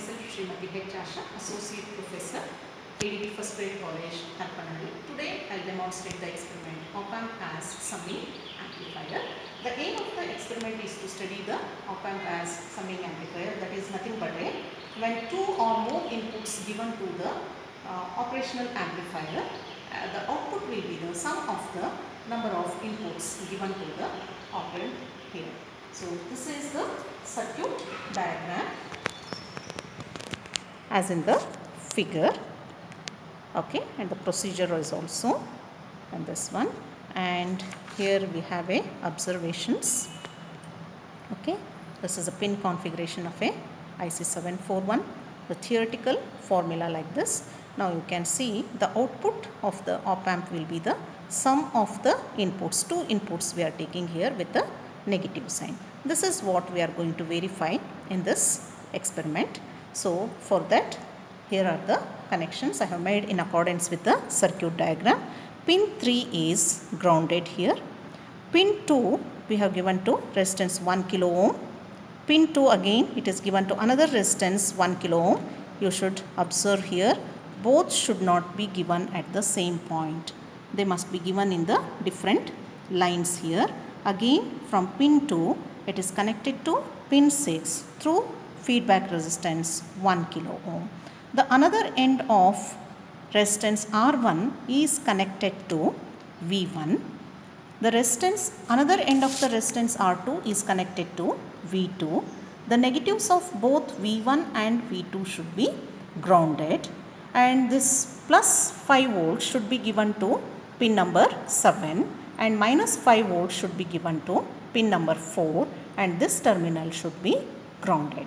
myself Smt H.Asha, Associate Professor, ADT First Grade College, Harpanadi. Today I will demonstrate the experiment op-amp as summing amplifier. The aim of the experiment is to study the op-amp as summing amplifier, that is nothing but when two or more inputs given to the operational amplifier, the output will be the sum of the number of inputs given to the operand here. So this is the circuit diagram as in the figure, okay, and the procedure is also on this one, and here we have a observations, okay. This is a pin configuration of a IC 741, the theoretical formula like this. Now you can see the output of the op-amp will be the sum of the inputs. Two inputs we are taking here with the negative sign. This is what we are going to verify in this experiment. So for that, here are the connections I have made in accordance with the circuit diagram. Pin 3 is grounded here. Pin 2 we have given to resistance 1 kilo ohm. Pin 2 again it is given to another resistance 1 kilo ohm. You should observe here both should not be given at the same point. They must be given in the different lines here. Again from pin 2 it is connected to pin 6 through feedback resistance 1 kilo ohm. The another end of resistance R1 is connected to V1. The resistance, another end of the resistance R2 is connected to V2. The negatives of both V1 and V2 should be grounded, and this plus 5 volts should be given to pin number 7 and minus 5 volts should be given to pin number 4, and this terminal should be grounded.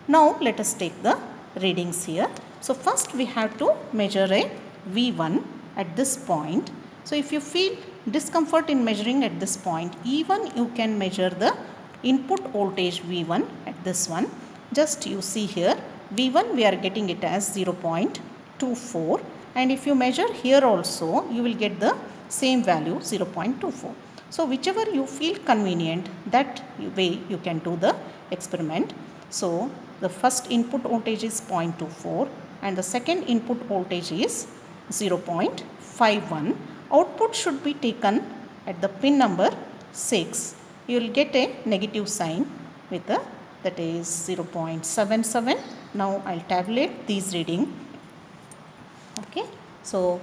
Now let us take the readings here. So first we have to measure a V1 at this point. So if you feel discomfort in measuring at this point, even you can measure the input voltage V1 at this one. Just you see here V1 we are getting it as 0.24, and if you measure here also you will get the same value 0.24. So whichever you feel convenient, that way you can do the experiment. So the first input voltage is 0.24 and the second input voltage is 0.51. Output should be taken at the pin number 6. You will get a negative sign with a, that is 0.77. Now I will tabulate these reading. Okay, so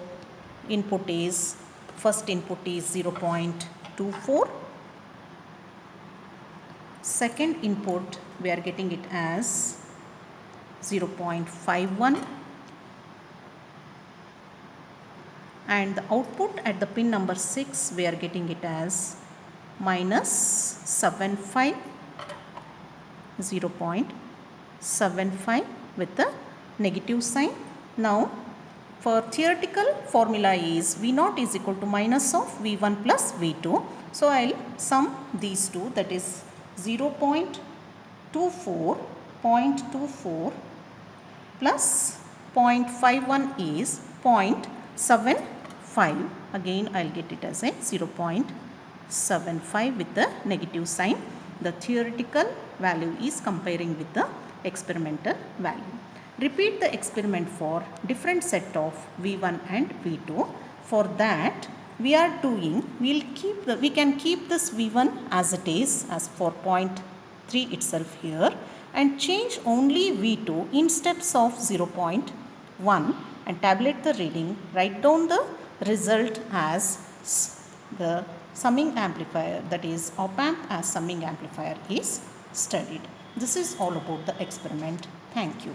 input is, first input is 0.24. Second input we are getting it as 0.51, and the output at the pin number 6 we are getting it as minus 75, 0.75 with the negative sign. Now for theoretical formula is V0 is equal to minus of V1 plus V2. So I will sum these two, that is 0.24 plus 0.51 is 0.75. Again I will get it as a 0.75 with the negative sign. The theoretical value is comparing with the experimental value. Repeat the experiment for different set of V1 and V2. For that we are doing, we can keep this V1 as it is, as for 0.3 itself here, and change only V2 in steps of 0.1 and tabulate the reading. Write down the result as the summing amplifier, that is op-amp as summing amplifier is studied. This is all about the experiment. Thank you.